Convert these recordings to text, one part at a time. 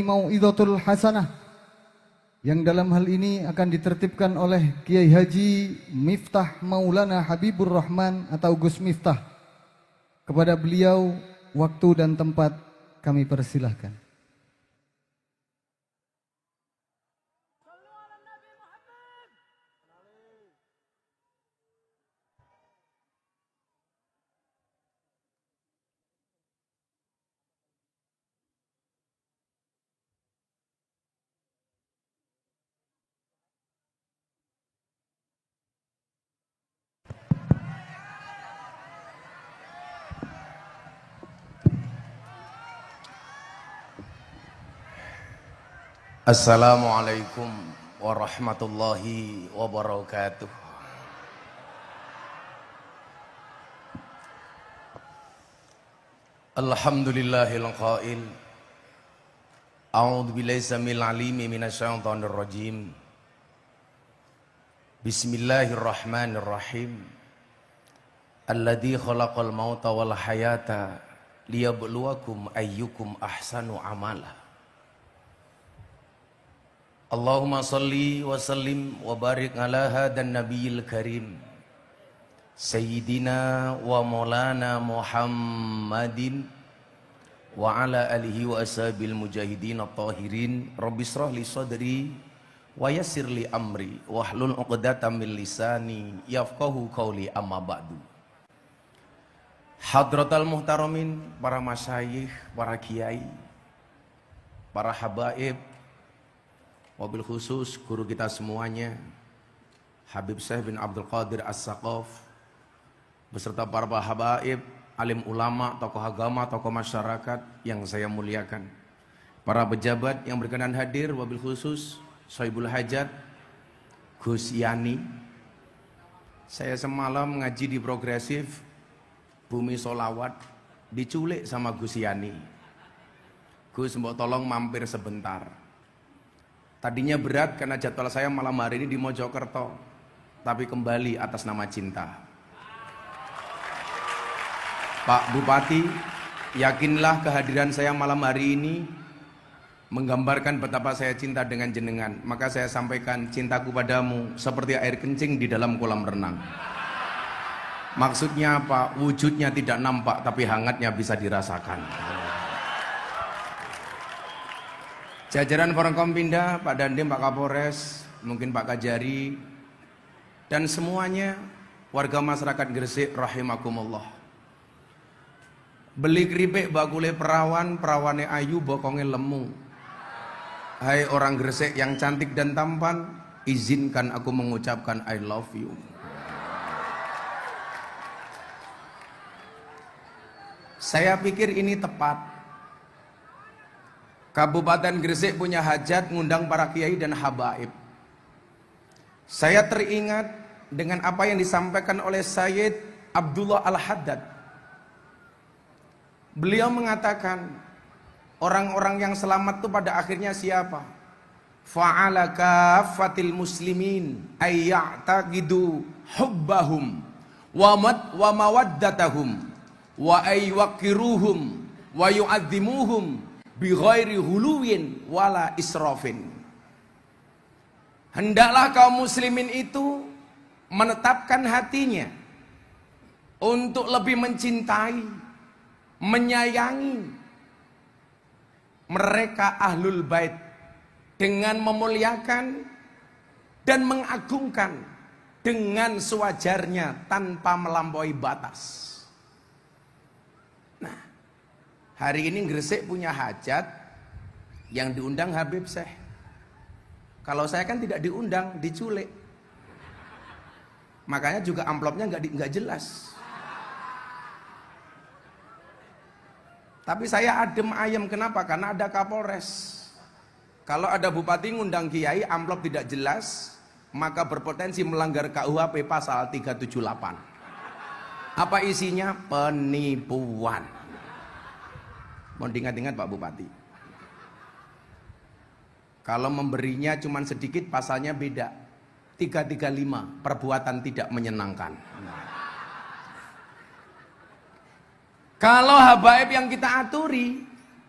Mau'izatul Hasanah yang dalam hal ini akan ditertibkan oleh Kiai Haji Miftah Maulana Habibur Rahman atau Gus Miftah. Kepada beliau waktu dan tempat kami persilahkan. Assalamualaikum warahmatullahi wabarakatuh. Alhamdulillahil qail. A'udzu billahi samil alimi minasyaitonir rajim. Bismillahirrahmanirrahim. Alladzi khalaqal mauta wal hayata liyabluwakum ayyukum ahsanu amala. Allahumma salli wa sallim wa barik ala hadan nabiyil karim Sayyidina wa maulana Muhammadin wa ala alihi wa ashabil mujahidin at-tahirin. Rabbi shrah li sadri wa yassir li amri wahlul 'uqdatam min lisani yafqahu qawli, amma ba'du. Hadratal muhtaramin, para masyayikh, para kiai, para habaib, wabil khusus guru kita semuanya, Habib Syekh bin Abdul Qadir As-Saqaf, beserta para habaib, alim ulama, tokoh agama, tokoh masyarakat yang saya muliakan, para pejabat yang berkenan hadir, wabil khusus Sohibul Hajat Gus Yani. Saya semalam ngaji di Progresif Bumi Solawat, diculik sama Gus Yani. Gus, mbok tolong mampir sebentar. Tadinya berat karena jadwal saya malam hari ini di Mojokerto, tapi kembali atas nama cinta. Pak Bupati, yakinlah kehadiran saya malam hari ini menggambarkan betapa saya cinta dengan jenengan. Maka saya sampaikan, cintaku padamu seperti air kencing di dalam kolam renang. Maksudnya apa? Wujudnya tidak nampak tapi hangatnya bisa dirasakan. Jajaran Forkompinda, Pak Dandim, Pak Kapolres, mungkin Pak Kajari, dan semuanya warga masyarakat Gresik rahimakumullah. Beli keripik bakule perawan, perawane ayu, bokonge lemu. Hai orang Gresik yang cantik dan tampan, izinkan aku mengucapkan I love you. Saya pikir ini tepat. Kabupaten Gresik punya hajat ngundang para kiai dan habaib. Saya teringat dengan apa yang disampaikan oleh Sayyid Abdullah Al-Haddad. Beliau mengatakan, orang-orang yang selamat itu pada akhirnya siapa? Fa'ala kafatil muslimin ayya'taqidu hubbahum wa mawaddatahum wa aywaqiruhum wa yu'azzimuhum bi ghairi huluwin wala israfin. Hendaklah kaum muslimin itu menetapkan hatinya untuk lebih mencintai, menyayangi mereka ahlul bait dengan memuliakan dan mengagungkan dengan sewajarnya tanpa melampaui batas. Hari ini Gresik punya hajat yang diundang Habib Syekh. Kalau saya kan tidak diundang, diculik. Makanya juga amplopnya nggak jelas. Tapi saya adem ayem, kenapa? Karena ada Kapolres. Kalau ada bupati ngundang kiai, amplop tidak jelas, maka berpotensi melanggar KUHP pasal 378. Apa isinya? Penipuan. Mohon diingat-ingat Pak Bupati. Kalau memberinya cuma sedikit, pasalnya beda. 335, perbuatan tidak menyenangkan. Kalau habaib yang kita aturi,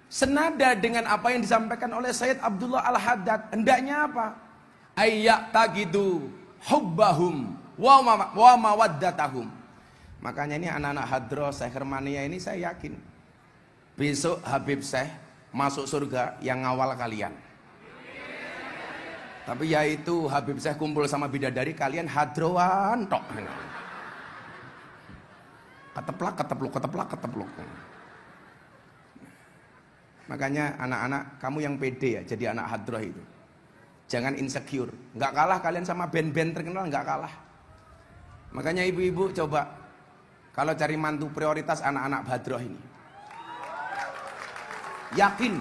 senada dengan apa yang disampaikan oleh Sayyid Abdullah Al-Haddad. Hendaknya apa? Ayyak tagidu hubbahum wa mawaddatahum. Makanya ini anak-anak hadroh Syekh Hermania ini saya yakin besok Habib Syekh masuk surga yang ngawal kalian. Tapi yaitu Habib Syekh kumpul sama bidadari, kalian hadroan tok. Keteplak, ketepluk. Makanya anak-anak kamu yang pede ya jadi anak hadroh itu. Jangan insecure. Nggak kalah kalian sama band-band terkenal, nggak kalah. Makanya ibu-ibu coba kalau cari mantu prioritas anak-anak hadroh ini. Yakin.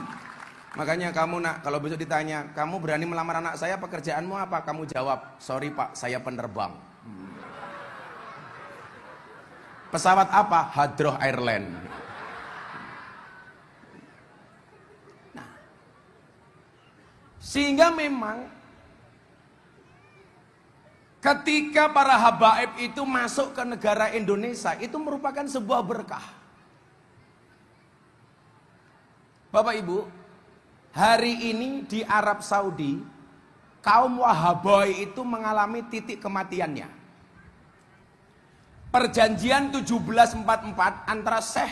Makanya kamu nak kalau besok ditanya, kamu berani melamar anak saya, pekerjaanmu apa? Kamu jawab, sorry pak, saya penerbang. Pesawat apa? Hadroh Airline. Nah, sehingga memang ketika para habaib itu masuk ke negara Indonesia, itu merupakan sebuah berkah. Bapak Ibu, hari ini di Arab Saudi, kaum Wahabai itu mengalami titik kematiannya. Perjanjian 1744 antara Syekh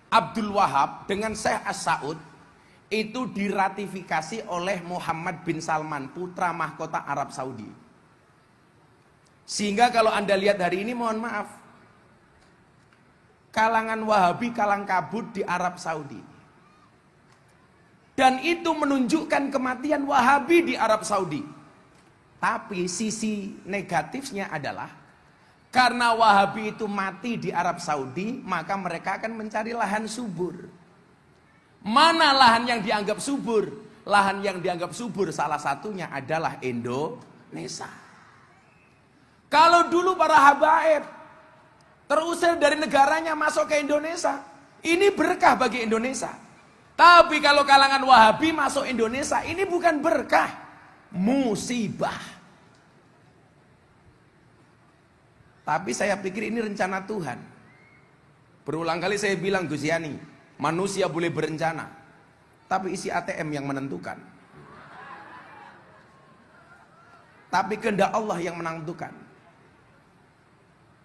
Abdul Wahab dengan Syekh As-Saud itu diratifikasi oleh Muhammad bin Salman, putra mahkota Arab Saudi. Sehingga kalau Anda lihat hari ini, mohon maaf, kalangan Wahabi kalang kabut di Arab Saudi. Dan itu menunjukkan kematian Wahabi di Arab Saudi. Tapi sisi negatifnya adalah karena Wahabi itu mati di Arab Saudi, maka mereka akan mencari lahan subur. Mana lahan yang dianggap subur? Lahan yang dianggap subur salah satunya adalah Indonesia. Kalau dulu para habaib terusir dari negaranya masuk ke Indonesia, ini berkah bagi Indonesia. Tapi kalau kalangan Wahabi masuk Indonesia, ini bukan berkah, musibah. Tapi saya pikir ini rencana Tuhan. Berulang kali saya bilang, Gus Yani, manusia boleh berencana, tapi isi ATM yang menentukan. Tapi kehendak Allah yang menentukan.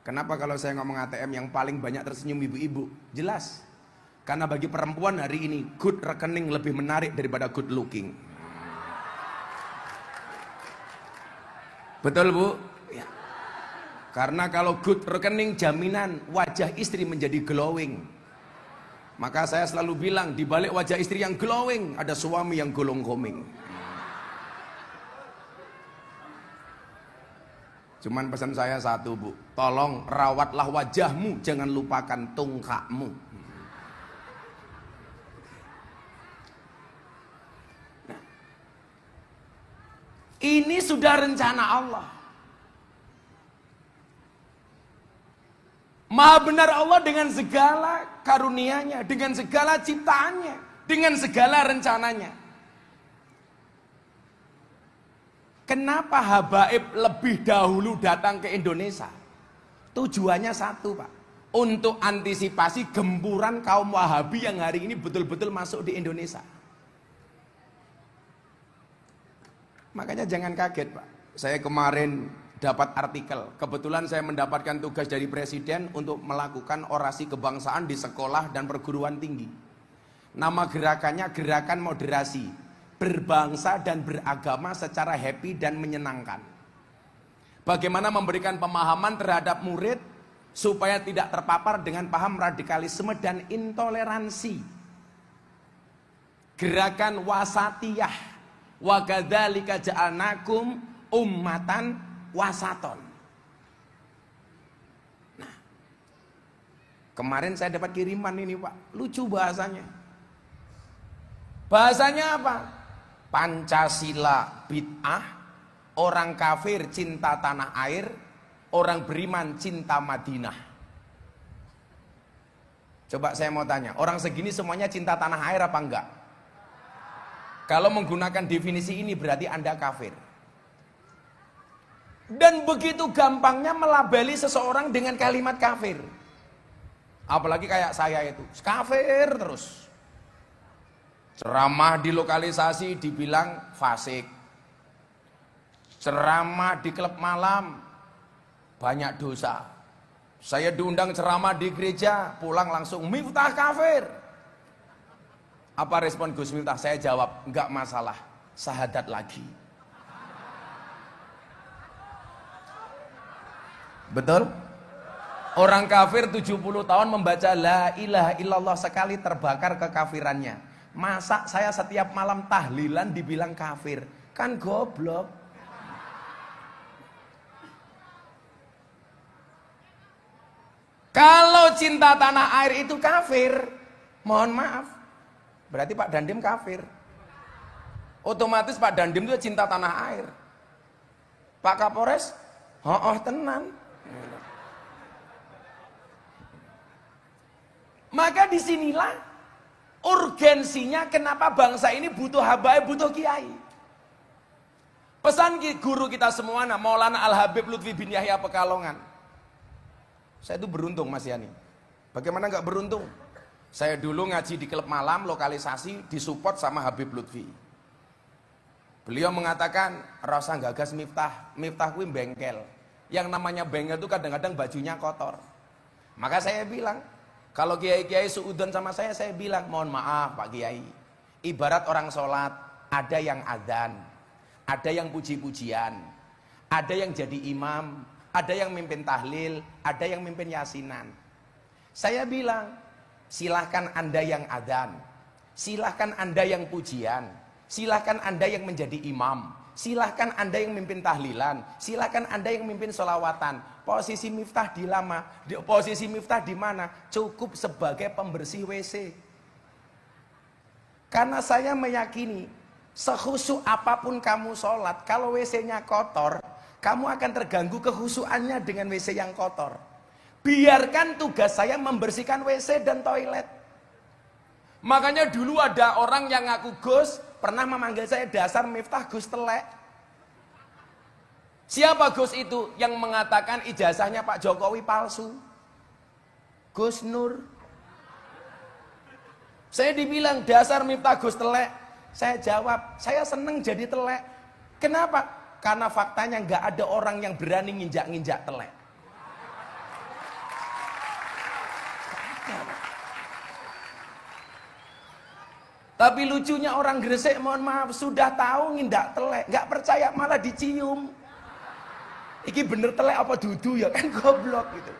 Kenapa kalau saya ngomong ATM yang paling banyak tersenyum ibu-ibu? Jelas. Karena bagi perempuan hari ini good rekening lebih menarik daripada good looking. Betul Bu? Ya. Karena kalau good rekening jaminan wajah istri menjadi glowing. Maka saya selalu bilang di balik wajah istri yang glowing ada suami yang golong koming. Cuman pesan saya satu Bu, tolong rawatlah wajahmu, jangan lupakan tungkakmu. Ini sudah rencana Allah. Maha benar Allah dengan segala karunia-Nya, dengan segala ciptaannya, dengan segala rencananya. Kenapa habaib lebih dahulu datang ke Indonesia? Tujuannya satu Pak, untuk antisipasi gempuran kaum Wahabi yang hari ini betul-betul masuk di Indonesia. Makanya jangan kaget Pak. Saya kemarin dapat artikel. Kebetulan saya mendapatkan tugas dari Presiden untuk melakukan orasi kebangsaan di sekolah dan perguruan tinggi. Nama gerakannya Gerakan Moderasi, berbangsa dan beragama secara happy dan menyenangkan. Bagaimana memberikan pemahaman terhadap murid supaya tidak terpapar dengan paham radikalisme dan intoleransi. Gerakan wasatiyah. Wa kadzalika ja'alnakum ummatan wasaton. Nah, kemarin saya dapat kiriman ini Pak, lucu bahasanya. Bahasanya apa? Pancasila bid'ah, orang kafir cinta tanah air, orang beriman cinta Madinah. Coba saya mau tanya, orang segini semuanya cinta tanah air apa enggak? Kalau menggunakan definisi ini berarti Anda kafir. Dan begitu gampangnya melabeli seseorang dengan kalimat kafir. Apalagi kayak saya itu, kafir terus. Ceramah di lokalisasi dibilang fasik. Ceramah di klub malam banyak dosa. Saya diundang ceramah di gereja, pulang langsung Miftah kafir. Apa respon Gus Miftah? Saya jawab, enggak masalah, syahadat lagi. Betul? Orang kafir 70 tahun membaca la ilaha illallah sekali terbakar kekafirannya. Masa saya setiap malam tahlilan dibilang kafir? Kan goblok. Kalau cinta tanah air itu kafir, mohon maaf, berarti Pak Dandim kafir. Otomatis Pak Dandim itu cinta tanah air. Pak Kapolres, tenan. Maka disinilah urgensinya kenapa bangsa ini butuh habaib, butuh kiai. Pesan guru kita semua, Maulana Al-Habib Lutfi bin Yahya Pekalongan. Saya itu beruntung Mas Yani. Bagaimana nggak beruntung? Saya dulu ngaji di klub malam lokalisasi disupport sama Habib Lutfi. Beliau mengatakan, rasa gagas Miftah, Miftah kuwi bengkel. Yang namanya bengkel itu kadang-kadang bajunya kotor. Maka saya bilang, kalau kiai-kiai suudon sama saya bilang, mohon maaf Pak Kiai. Ibarat orang sholat, ada yang adzan, ada yang puji-pujian, ada yang jadi imam, ada yang mimpin tahlil, ada yang mimpin yasinan. Saya bilang, silahkan Anda yang adzan, silahkan Anda yang pujian, silahkan Anda yang menjadi imam, silahkan Anda yang mimpin tahlilan, silahkan Anda yang mimpin sholawatan. Posisi Miftah posisi Miftah di mana? Cukup sebagai pembersih WC. Karena saya meyakini, sekhusyuk apapun kamu sholat, kalau WC-nya kotor, kamu akan terganggu kehusuannya dengan WC yang kotor. Biarkan tugas saya membersihkan WC dan toilet. Makanya dulu ada orang yang ngaku Gus, pernah memanggil saya dasar Miftah Gus telek. Siapa Gus itu yang mengatakan ijazahnya Pak Jokowi palsu? Gus Nur. Saya dibilang dasar Miftah Gus telek. Saya jawab, saya seneng jadi telek. Kenapa? Karena faktanya nggak ada orang yang berani nginjak-nginjak telek. Tapi lucunya orang Gresik, mohon maaf, sudah tahu ngindak telek, nggak percaya malah dicium. Iki bener telek apa dudu ya kan, goblok gitu.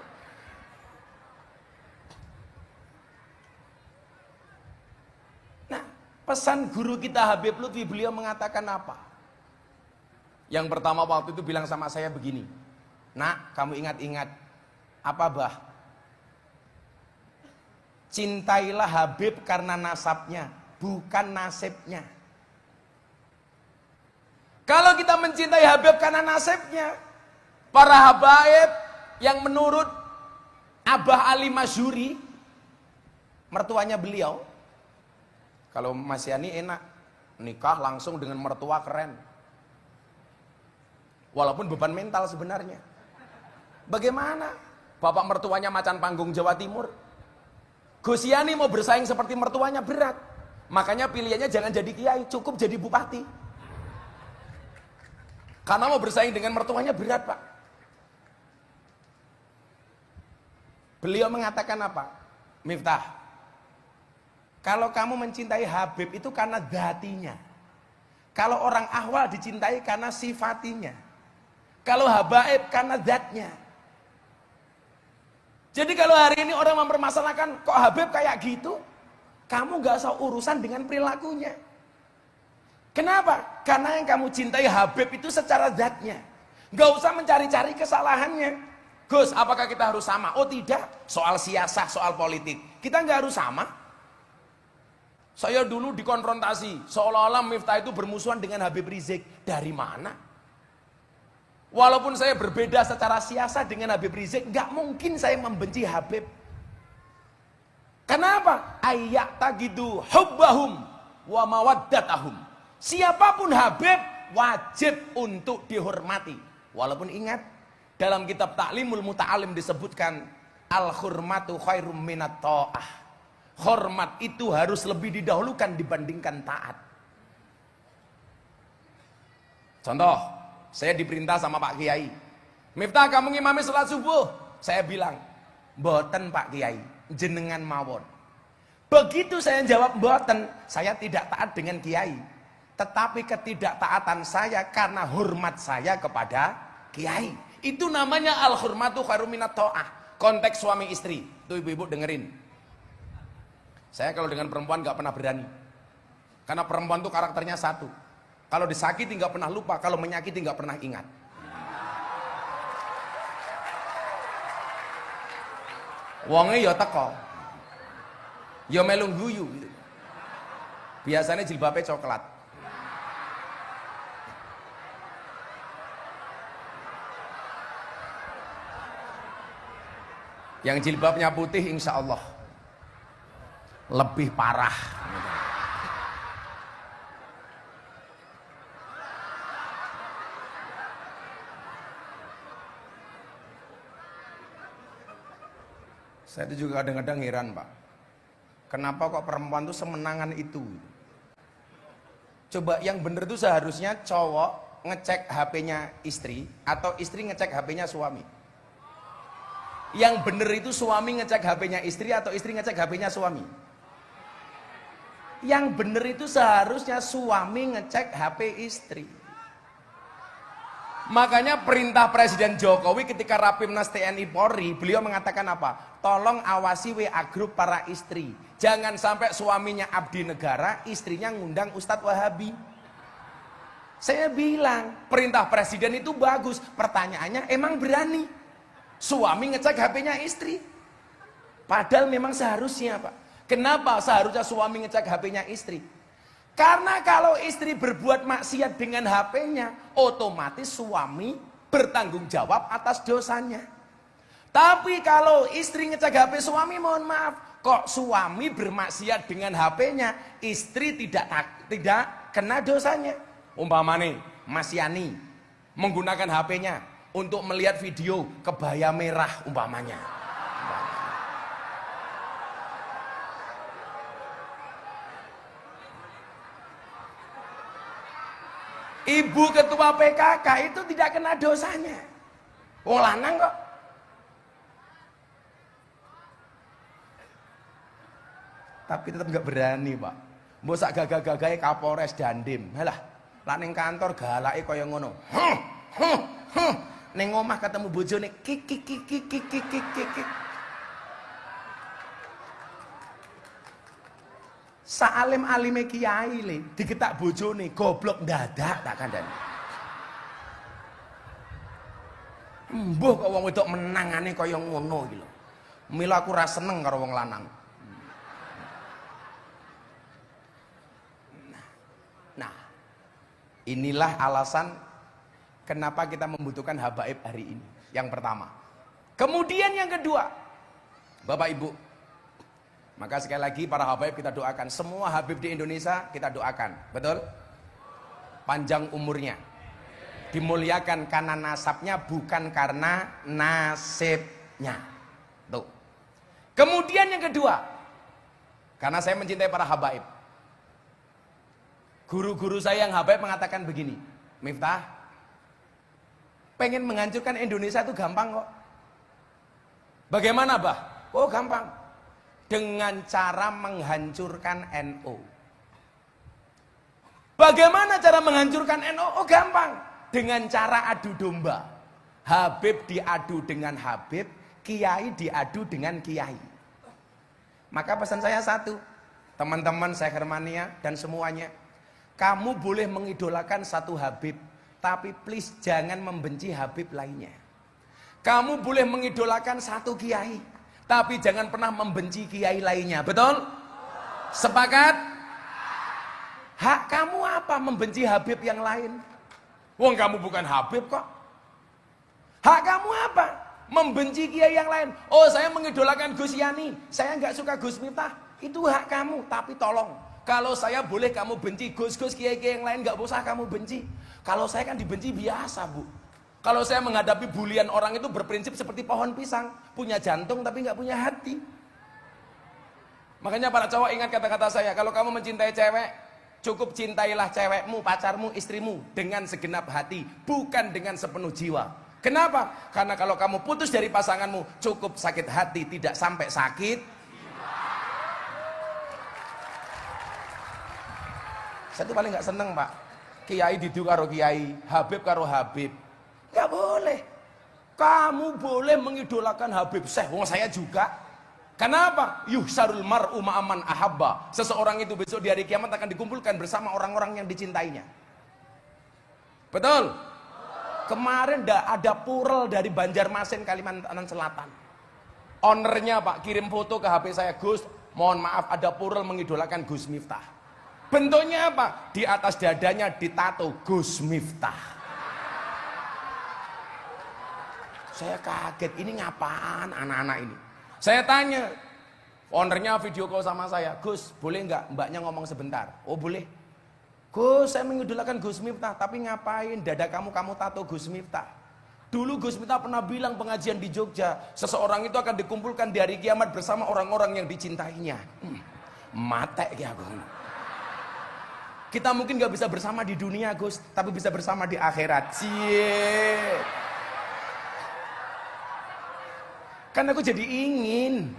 Nah, pesan guru kita Habib Lutfi, beliau mengatakan apa? Yang pertama waktu itu bilang sama saya begini, nak, kamu ingat-ingat apa bah? Cintailah Habib karena nasabnya, bukan nasibnya. Kalau kita mencintai Habib karena nasibnya, para habaib yang menurut Abah Ali Masyuri, mertuanya beliau, kalau Mas Yani enak, nikah langsung dengan mertua keren. Walaupun beban mental sebenarnya. Bagaimana? Bapak mertuanya macan panggung Jawa Timur. Gus Yani mau bersaing seperti mertuanya berat. Makanya pilihannya jangan jadi kiai, cukup jadi bupati. Karena mau bersaing dengan mertuanya berat, Pak. Beliau mengatakan apa? Miftah, kalau kamu mencintai Habib itu karena dzatinya. Kalau orang ahwal dicintai karena sifatinya. Kalau habaib karena zatnya. Jadi kalau hari ini orang mempermasalahkan, kok Habib kayak gitu? Kamu gak usah urusan dengan perilakunya. Kenapa? Karena yang kamu cintai Habib itu secara zatnya. Gak usah mencari-cari kesalahannya. Gus, apakah kita harus sama? Oh tidak, soal siasah, soal politik. Kita nggak harus sama. Saya dulu dikonfrontasi, seolah-olah Miftah itu bermusuhan dengan Habib Rizik. Dari mana? Walaupun saya berbeda secara siasah dengan Habib Rizik, nggak mungkin saya membenci Habib. Kenapa? Ayyak tagidu hubbahum wa mawaddatahum. Siapapun Habib, wajib untuk dihormati. Walaupun ingat, dalam kitab Ta'limul Muta'alim disebutkan al-hurmatu khairum minat ta'ah. Hormat itu harus lebih didahulukan dibandingkan taat. Contoh, saya diperintah sama Pak Kiai, Miftah kamu ngimami sholat subuh. Saya bilang, mboten Pak Kiai, jenengan mawon. Begitu saya jawab mboten, saya tidak taat dengan Kiai. Tetapi ketidaktaatan saya karena hormat saya kepada Kiai. Itu namanya al-hurmatu khairum minat ta'ah. Konteks suami istri. Tuh ibu-ibu dengerin. Saya kalau dengan perempuan gak pernah berani. Karena perempuan tuh karakternya satu. Kalau disakiti gak pernah lupa, kalau menyakiti gak pernah ingat. Wonge ya teko. Ya melung guyu gitu. Biasanya jilbabnya coklat. Yang jilbabnya putih insya Allah lebih parah. Saya itu juga kadang-kadang heran Pak, kenapa kok perempuan tuh semenangan itu. Coba yang bener tuh seharusnya cowok ngecek HP-nya istri atau istri ngecek HP-nya suami. Yang bener itu suami ngecek HP-nya istri atau istri ngecek HP-nya suami. Yang bener itu seharusnya suami ngecek HP istri. Makanya perintah Presiden Jokowi ketika Rapimnas TNI Polri, beliau mengatakan apa? Tolong awasi WA grup para istri. Jangan sampai suaminya abdi negara, istrinya ngundang Ustadz Wahabi. Saya bilang, perintah Presiden itu bagus. Pertanyaannya, emang berani? Suami ngecek HP-nya istri. Padahal memang seharusnya Pak. Kenapa seharusnya suami ngecek HP-nya istri? Karena kalau istri berbuat maksiat dengan HP-nya, otomatis suami bertanggung jawab atas dosanya. Tapi kalau istri ngecek HP suami, mohon maaf, kok suami bermaksiat dengan HP-nya, istri tidak kena dosanya. Umpamane Mas Yani menggunakan HP-nya untuk melihat video kebaya merah umpamanya. Ibu ketua PKK itu tidak kena dosanya. Wong lanang kok. Tapi tetap nggak berani Pak. Mbok sak gagah-gagahe Kapolres Dandim. Halah, lah ning kantor galake kaya ngono. Ning omah ketemu bojone kik kik kik kik kik kik kik kik. Saalim-alime kiai le diketak bojone goblok ndadak tak kandhani. Mbuh kok wong wedok menangane kaya ngono iki lho. Mila aku ora seneng karo wong lanang. Nah, inilah alasan kenapa kita membutuhkan habaib hari ini. Yang pertama. Kemudian yang kedua, Bapak Ibu, maka sekali lagi para habaib kita doakan. Semua habib di Indonesia kita doakan. Betul? Panjang umurnya. Dimuliakan karena nasabnya, bukan karena nasibnya. Tuh. Kemudian yang kedua, karena saya mencintai para habaib. Guru-guru saya yang habaib mengatakan begini, Miftah, pengen menghancurkan Indonesia itu gampang kok. Bagaimana, Bah? Oh, gampang. Dengan cara menghancurkan NU. Bagaimana cara menghancurkan NU? Oh, gampang. Dengan cara adu domba. Habib diadu dengan Habib, Kiai diadu dengan Kiai. Maka pesan saya satu, teman-teman saya Hermania dan semuanya, kamu boleh mengidolakan satu Habib, tapi please jangan membenci Habib lainnya. Kamu boleh mengidolakan satu Kiai, tapi jangan pernah membenci kiai lainnya. Betul? Sepakat? Hak kamu apa membenci Habib yang lain? Wong kamu bukan Habib kok. Hak kamu apa membenci kiai yang lain? Oh, saya mengidolakan Gus Yani, saya nggak suka Gus Miftah. Itu hak kamu, tapi tolong, kalau saya boleh kamu benci Gus-Gus kiai-kiai yang lain, nggak usah kamu benci. Kalau saya kan dibenci biasa, Bu. Kalau saya menghadapi bulian orang itu berprinsip seperti pohon pisang, punya jantung tapi nggak punya hati. Makanya para cowok ingat kata-kata saya, kalau kamu mencintai cewek, cukup cintailah cewekmu, pacarmu, istrimu dengan segenap hati, bukan dengan sepenuh jiwa. Kenapa? Karena kalau kamu putus dari pasanganmu, cukup sakit hati, tidak sampai sakit. Saya tuh paling gak seneng, Pak. Kiai didu karo kiai, Habib karo Habib. Gak boleh. Kamu boleh mengidolakan Habib Syekh, wong saya juga. Kenapa? Yuhsarul mar'u ma'aman ahabba. Seseorang itu besok di hari kiamat akan dikumpulkan bersama orang-orang yang dicintainya. Betul? Kemarin ada purel dari Banjarmasin, Kalimantan Selatan. Ownernya Pak kirim foto ke HP saya, Gus, mohon maaf ada purel mengidolakan Gus Miftah. Bentuknya apa? Di atas dadanya ditato Gus Miftah. Saya kaget, ini ngapaan anak-anak ini? Saya tanya, ownernya video call sama saya, Gus, boleh nggak mbaknya ngomong sebentar? Oh boleh. Gus, saya mengidolakan Gus Miftah, tapi ngapain dada kamu tato Gus Miftah? Dulu Gus Miftah pernah bilang pengajian di Jogja, seseorang itu akan dikumpulkan di hari kiamat bersama orang-orang yang dicintainya. Mate ya aku. Kita mungkin nggak bisa bersama di dunia, Gus, tapi bisa bersama di akhirat. Cie. Kan aku jadi ingin.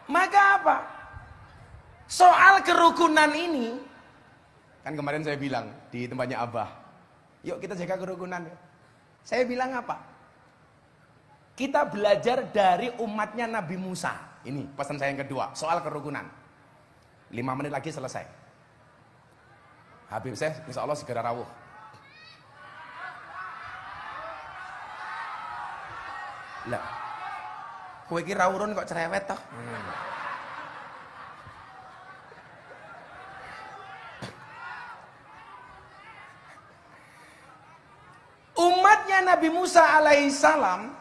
Maka apa? Soal kerukunan ini, kan kemarin saya bilang di tempatnya Abah, yuk kita jaga kerukunan. Saya bilang apa? Kita belajar dari umatnya Nabi Musa. Ini pesan saya yang kedua, soal kerukunan. 5 menit lagi selesai. Habib Syekh, insya Allah segera rawuh. Lah, kowe iki rawuhun kok cerewet toh? Umatnya Nabi Musa alaihissalam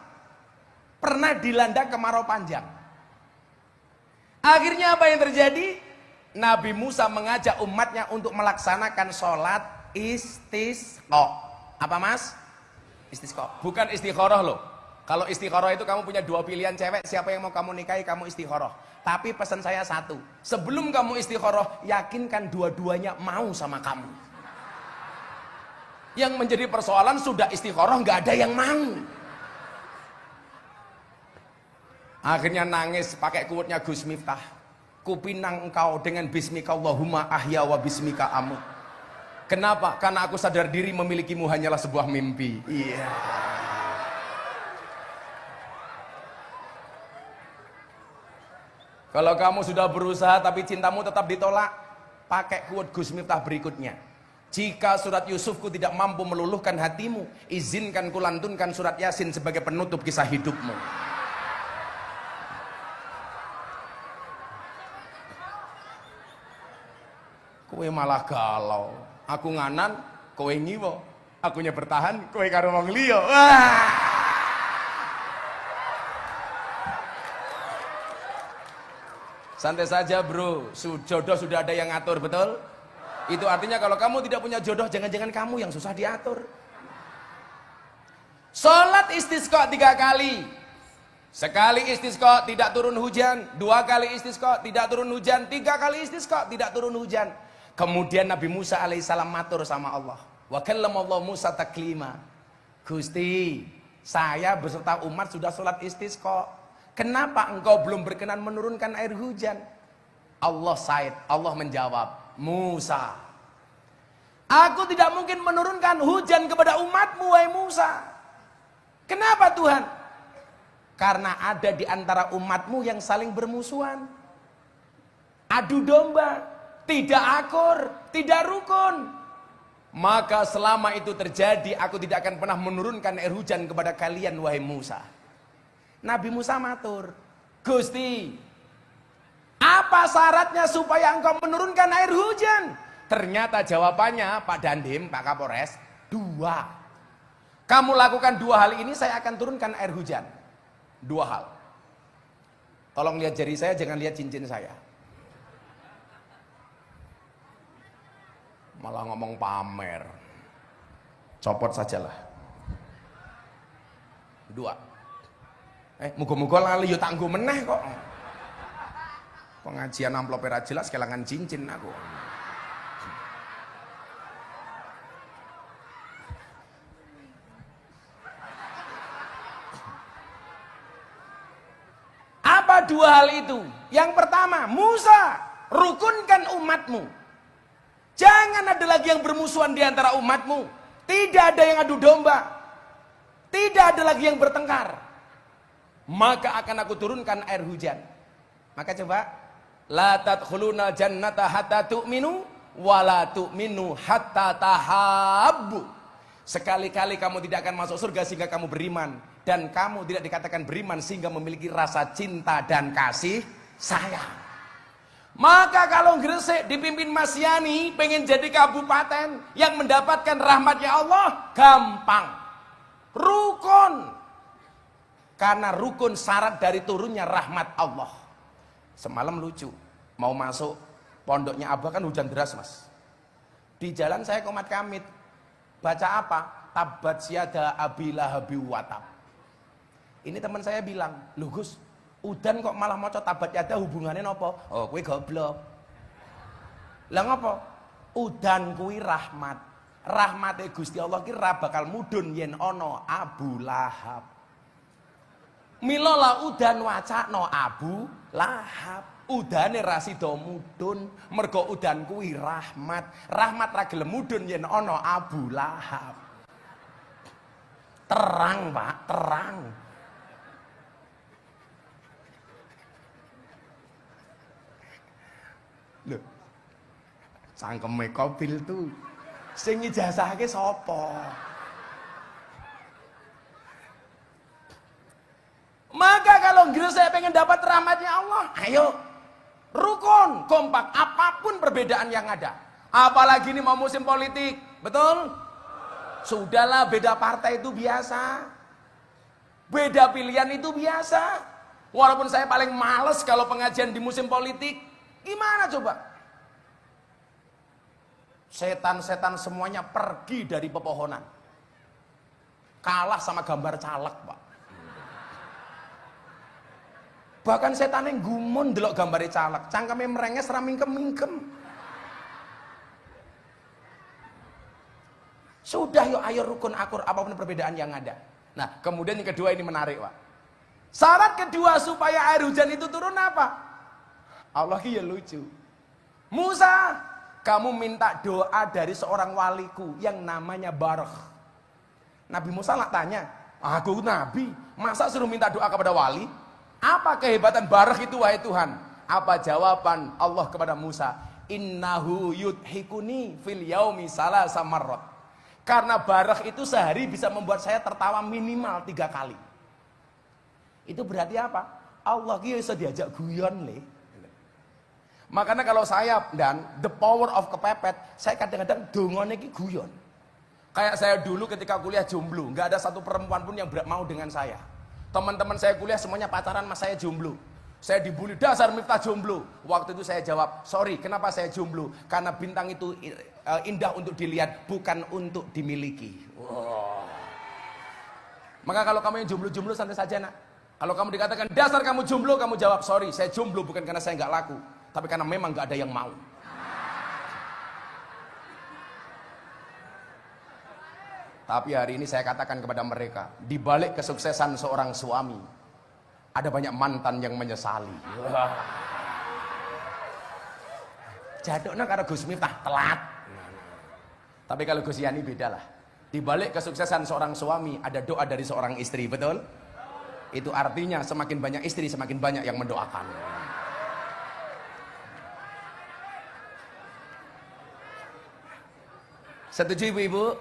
pernah dilanda kemarau panjang. Akhirnya apa yang terjadi? Nabi Musa mengajak umatnya untuk melaksanakan sholat istisqa. Apa mas? Istisqa. Bukan istikharah loh. Kalau istikharah itu kamu punya 2 pilihan cewek, siapa yang mau kamu nikahi, kamu istikharah. Tapi pesan saya satu, sebelum kamu istikharah, yakinkan dua-duanya mau sama kamu. Yang menjadi persoalan sudah istikharah nggak ada yang mau. Akhirnya nangis pakai quote-nya Gus Miftah. Kupinang engkau dengan bismika Allahumma ahya wa bismika amut. Kenapa? Karena aku sadar diri memilikimu hanyalah sebuah mimpi. Iya. Kalau kamu sudah berusaha tapi cintamu tetap ditolak, pakai quote Gus Miftah berikutnya. Jika surat Yusufku tidak mampu meluluhkan hatimu, izinkan kulantunkan surat Yasin sebagai penutup kisah hidupmu. Kowe malah galau. Aku nganan, kowe ngiwo. Akunya bertahan, kowe karo wong liya. Santai saja bro, jodoh sudah ada yang ngatur, betul? Itu artinya kalau kamu tidak punya jodoh, jangan-jangan kamu yang susah diatur. Sholat istisqa 3 kali. Sekali istisqa tidak turun hujan, 2 kali istisqa tidak turun hujan, 3 kali istisqa tidak turun hujan. Kemudian Nabi Musa alaihissalam matur sama Allah. Wa kallamallahu Musa taklima. Gusti, saya beserta umat sudah sholat istisqa. Kenapa engkau belum berkenan menurunkan air hujan? Allah menjawab, Musa, aku tidak mungkin menurunkan hujan kepada umatmu, wahai Musa. Kenapa Tuhan? Karena ada di antara umatmu yang saling bermusuhan. Adu domba. Tidak akur, tidak rukun. Maka selama itu terjadi, aku tidak akan pernah menurunkan air hujan kepada kalian, wahai Musa. Nabi Musa matur, Gusti, apa syaratnya supaya engkau menurunkan air hujan? Ternyata jawabannya, Pak Dandim, Pak Kapolres, 2. Kamu lakukan 2 hal ini, saya akan turunkan air hujan. 2 hal. Tolong lihat jari saya, jangan lihat cincin saya. Malah ngomong pamer. Copot sajalah. Dua. Muga-muga lali yo tak nggo meneh kok. Pengajian amplop ora jelas kelangan cincin aku. Apa dua hal itu? Yang pertama, Musa, rukunkan umatmu. Jangan ada lagi yang bermusuhan di antara umatmu. Tidak ada yang adu domba. Tidak ada lagi yang bertengkar. Maka akan aku turunkan air hujan. Maka coba, la tadkhuluna jannata hatta tu'minu wa la tu'minu hatta tahabbu. Sekali-kali kamu tidak akan masuk surga sehingga kamu beriman, dan kamu tidak dikatakan beriman sehingga memiliki rasa cinta dan kasih sayang. Maka kalau Gresik dipimpin Mas Yani pengen jadi kabupaten yang mendapatkan rahmatnya Allah, gampang. Rukun. Karena rukun syarat dari turunnya rahmat Allah. Semalam lucu, mau masuk pondoknya Abah kan hujan deras Mas. Di jalan saya komat kamit, baca apa? Tabat syada abi lahabi watab. Ini teman saya bilang, loh Gus, udan kok malah maca tabat syada hubungannya nopo? Oh kowe goblok. Lah ngopo? Udan kuwi rahmat. Rahmate Gusti Allah ki ra bakal mudhun yen ana Abu Lahab. Milola udan wacana Abu Lahab. Udane ra sida mudhun, mergo udan kuwi rahmat. Rahmat ra gelem mudhun yen ana Abu Lahab. Terang, Pak, terang. Lho. Cangkeme Kopil tuh sing ijazahake sapa? Maka kalau Gresik pengen dapat rahmatnya Allah, ayo rukun, kompak, apapun perbedaan yang ada. Apalagi ini mau musim politik, betul? Sudahlah, beda partai itu biasa, beda pilihan itu biasa. Walaupun saya paling males kalau pengajian di musim politik, gimana coba? Setan-setan semuanya pergi dari pepohonan, kalah sama gambar caleg, Pak. Bahkan setan yang gumun delok gambare caleg, cangkeme merenges ra mingkem-mingkem. Sudah yuk, ayo rukun akur apapun perbedaan yang ada. Nah, kemudian yang kedua ini menarik, Pak. Syarat kedua supaya air hujan itu turun apa? Allah ki ya lucu. Musa, kamu minta doa dari seorang waliku yang namanya Barakh. Nabi Musa lah tanya, aku nabi, masa suruh minta doa kepada wali? Apa kehebatan Barakh itu wahai Tuhan? Apa jawaban Allah kepada Musa? Innahu yudhikuni fil yaumi salasa marrat. Karena Barakh itu sehari bisa membuat saya tertawa minimal 3 kali. Itu berarti apa? Allah ki bisa diajak guyon le. Makanya kalau saya dan the power of kepepet, saya kadang-kadang dongone ki guyon. Kayak saya dulu ketika kuliah jomblo, nggak ada satu perempuan pun yang mau dengan saya. Teman-teman saya kuliah semuanya pacaran, mas saya jomblo. Saya dibully, dasar Miftah jomblo. Waktu itu saya jawab, sorry, kenapa saya jomblo? Karena bintang itu indah untuk dilihat, bukan untuk dimiliki. Wow. Maka kalau kamu yang jomblo-jomblo santai saja nak. Kalau kamu dikatakan dasar kamu jomblo, kamu jawab, sorry, saya jomblo bukan karena saya nggak laku, tapi karena memang nggak ada yang mau. Tapi hari ini saya katakan kepada mereka, di balik kesuksesan seorang suami, ada banyak mantan yang menyesali. Jaduknya karena Gus Miftah telat. Tapi kalau Gus Yani beda lah. Di balik kesuksesan seorang suami, ada doa dari seorang istri, betul? Itu artinya semakin banyak istri, semakin banyak yang mendoakan. Setuju ibu-ibu?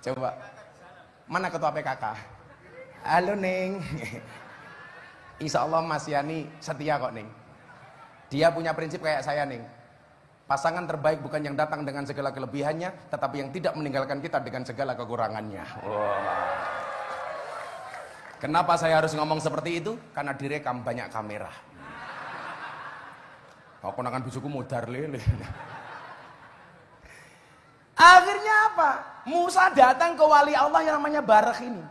Coba, mana ketua PKK? Halo Neng. Insya Allah Mas Yani setia kok Neng. Dia punya prinsip kayak saya Neng. Pasangan terbaik bukan yang datang dengan segala kelebihannya, tetapi yang tidak meninggalkan kita dengan segala kekurangannya. Wow. Kenapa saya harus ngomong seperti itu? Karena direkam banyak kamera. Kau konangan bujuku mudar lele. Akhirnya apa? Musa datang ke wali Allah yang namanya Barakh ini.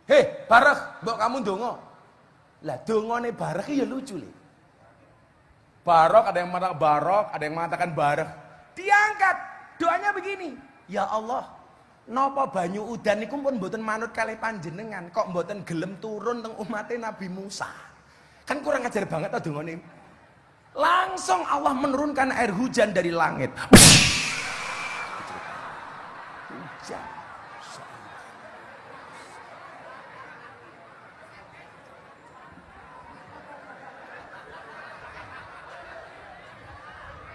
Hei Barakh, mbok kamu dongo. Lah dongone Barakh ya lucu lho. Barok, ada yang mengatakan Barok, ada yang mengatakan Barakh. Diangkat, doanya begini. Ya Allah, napa banyu udan niku pun mboten manut kalih panjenengan, kok mboten gelem turun teng umatnya Nabi Musa. Kan kurang ajar banget ta dongane. Langsung Allah menurunkan air hujan dari langit. Hujan.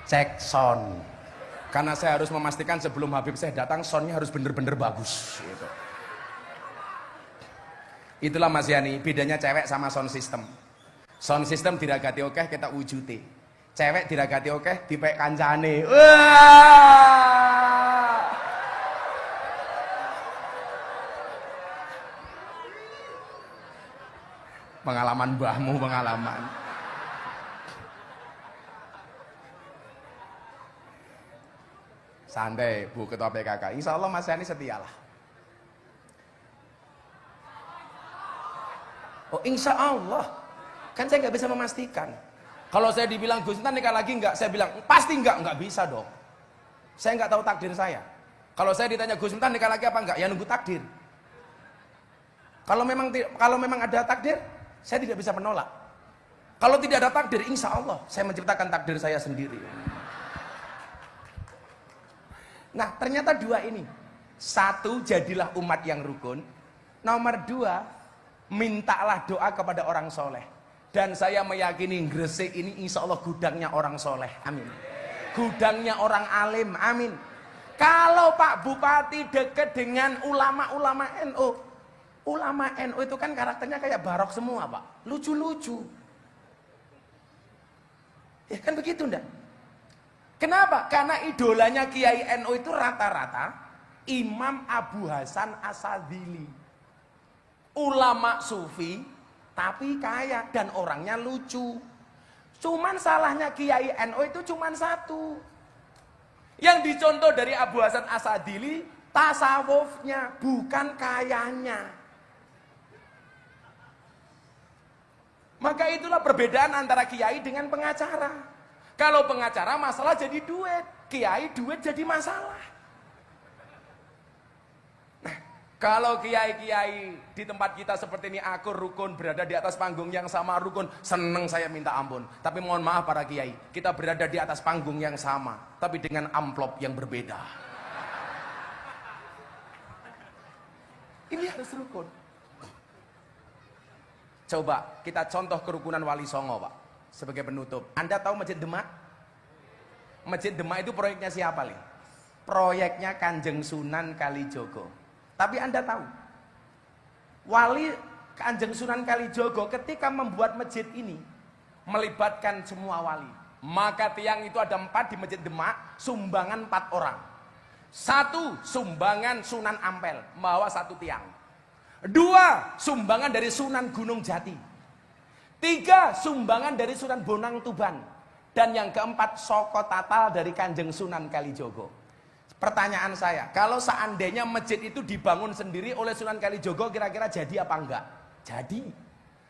Cek sound. Karena saya harus memastikan sebelum Habib saya datang soundnya harus bener-bener bagus gitu. Itulah Mas Yani, bedanya cewek sama sound system. Sound system diragati oke kita wujute. Cewek diragati oke dipek kancane. Wah! Pengalaman mbahmu, pengalaman. Santai Bu Ketua PKK, insya Allah Mas Yani setialah. Oh insya Allah, kan saya nggak bisa memastikan. Kalau saya dibilang Gus Miftah nikah lagi nggak, saya bilang pasti nggak bisa dong. Saya nggak tahu takdir saya. Kalau saya ditanya Gus Miftah nikah lagi apa nggak, ya nunggu takdir. Kalau memang ada takdir, saya tidak bisa menolak. Kalau tidak ada takdir, insya Allah saya menciptakan takdir saya sendiri. Nah ternyata dua ini. Satu, jadilah umat yang rukun. Nomor dua, mintalah doa kepada orang soleh. Dan saya meyakini Gresik ini insya Allah gudangnya orang soleh. Amin. Gudangnya orang alim. Amin. Kalau Pak Bupati dekat dengan ulama-ulama NU. Ulama NU itu kan karakternya kayak Barok semua Pak. Lucu-lucu. Ya kan begitu ndak? Kenapa? Karena idolanya Kiai NU itu rata-rata Imam Abu Hasan Asadili. Ulama sufi tapi kaya dan orangnya lucu. Cuman salahnya Kiai NU itu cuman satu. Yang dicontoh dari Abu Hasan Asadili tasawufnya, bukan kayanya. Maka itulah perbedaan antara kiai dengan pengacara. Kalau pengacara masalah jadi duit, kiai duit jadi masalah. Nah, kalau kiai-kiai di tempat kita seperti ini akur, rukun, berada di atas panggung yang sama rukun, seneng saya minta ampun. Tapi mohon maaf para kiai, kita berada di atas panggung yang sama, tapi dengan amplop yang berbeda. Ini harus rukun. Coba kita contoh kerukunan Wali Songo Pak. Sebagai penutup, Anda tahu Masjid Demak? Masjid Demak itu proyeknya siapa, Li? Proyeknya Kanjeng Sunan Kalijogo. Tapi Anda tahu, Wali Kanjeng Sunan Kalijogo ketika membuat masjid ini melibatkan semua wali. Maka tiang itu ada 4 di Masjid Demak, sumbangan 4 orang. 1 sumbangan Sunan Ampel, membawa 1 tiang. 2 sumbangan dari Sunan Gunung Jati. 3 sumbangan dari Sunan Bonang Tuban. Dan yang keempat Soko Tatal dari Kanjeng Sunan Kalijogo. Pertanyaan saya, kalau seandainya masjid itu dibangun sendiri oleh Sunan Kalijogo, kira-kira jadi apa enggak? Jadi.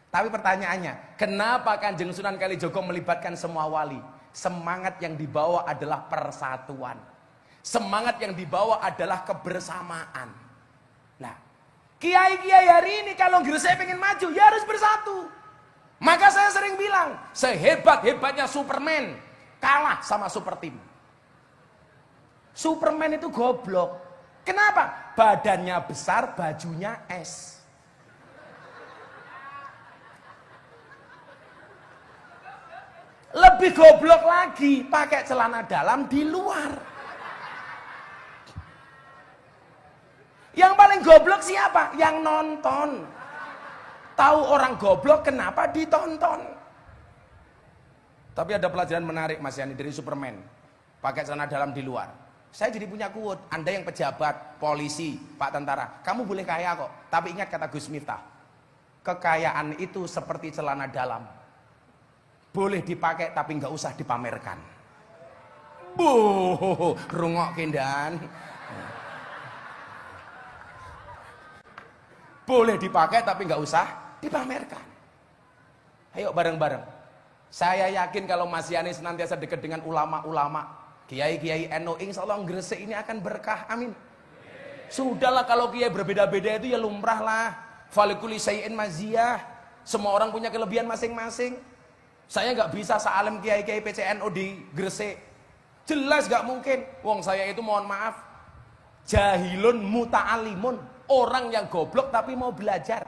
Tapi pertanyaannya, kenapa Kanjeng Sunan Kalijogo melibatkan semua wali? Semangat yang dibawa adalah persatuan. Semangat yang dibawa adalah kebersamaan. Nah, kiai-kiai hari ini kalau Gresik pengen maju, ya harus bersatu. Maka saya sering bilang, sehebat-hebatnya Superman kalah sama Super Team. Superman itu goblok. Kenapa? Badannya besar, bajunya es. Lebih goblok lagi, pakai celana dalam di luar. Yang paling goblok siapa? Yang nonton. Tahu orang goblok kenapa ditonton. Tapi ada pelajaran menarik Mas Yani dari Superman. Pakai celana dalam di luar. Saya jadi punya quote, Anda yang pejabat, polisi, Pak Tentara, kamu boleh kaya kok. Tapi ingat kata Gus Miftah, kekayaan itu seperti celana dalam. Boleh dipakai tapi nggak usah dipamerkan. Rungok kendan. Boleh dipakai tapi nggak usah dipamerkan. Ayo bareng-bareng. Saya yakin kalau Mas Yani senantiasa dekat dengan ulama-ulama, kiai-kiai NU, insya Allah Gresik ini akan berkah, amin. Sudahlah kalau kiai berbeda-beda itu ya lumrah lah. Falikuli sayin maziyah. Semua orang punya kelebihan masing-masing. Saya nggak bisa sealim kiai-kiai PCNU di Gresik. Jelas nggak mungkin. Wong saya itu mohon maaf, jahilun muta'alimun, orang yang goblok tapi mau belajar.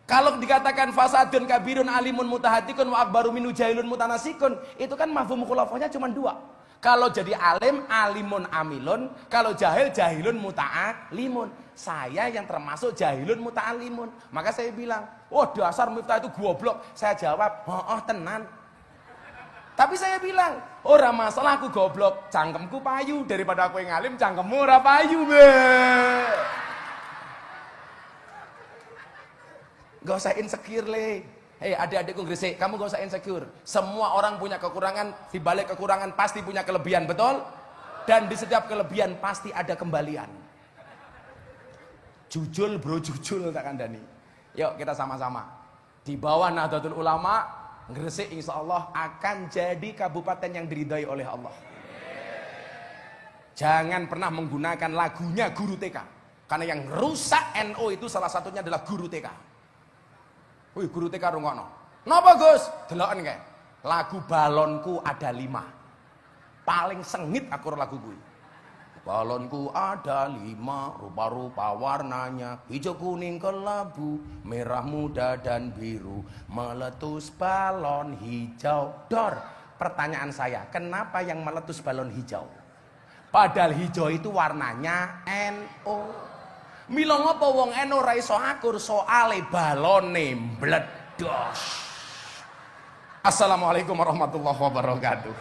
Kalau dikatakan fasadun kabirun alimun mutahatikun wa akbaru minu jahilun mutanasikun, itu kan mafhum khulafahnya cuma dua. Kalau jadi alim, alimun amilun. Kalau jahil, jahilun muta'alimun. Saya yang termasuk jahilun muta'alimun. Maka saya bilang, oh dasar Miftah itu goblok. Saya jawab, oh tenan. Tapi saya bilang, ora masalah aku goblok, cangkemku payu. Daripada aku yang alim, cangkemmu ora payu be. Gak usah insecure le. Hei adik-adikku Gresik, kamu gak usah insecure. Semua orang punya kekurangan, di balik kekurangan pasti punya kelebihan, betul? Dan di setiap kelebihan pasti ada kembalian. Jujul bro, jujul tak kandani. Yuk kita sama-sama. Di bawah Nahdlatul Ulama, Gresik insya Allah akan jadi kabupaten yang diridhai oleh Allah. Jangan pernah menggunakan lagunya guru TK. Karena yang rusak NU itu salah satunya adalah guru TK. Wih guru TK rungokno. Napa Gus? Deloken kae. Lagu balonku ada 5. Paling sengit aku lagu kuwi. Balonku ada 5, rupa-rupa warnanya, hijau kuning kelabu, merah muda dan biru, meletus balon hijau. Dor, pertanyaan saya, kenapa yang meletus balon hijau? Padahal hijau itu warnanya NU. Mila ngopo wong NU ra iso akur soale balone mbledos. Assalamualaikum warahmatullahi wabarakatuh.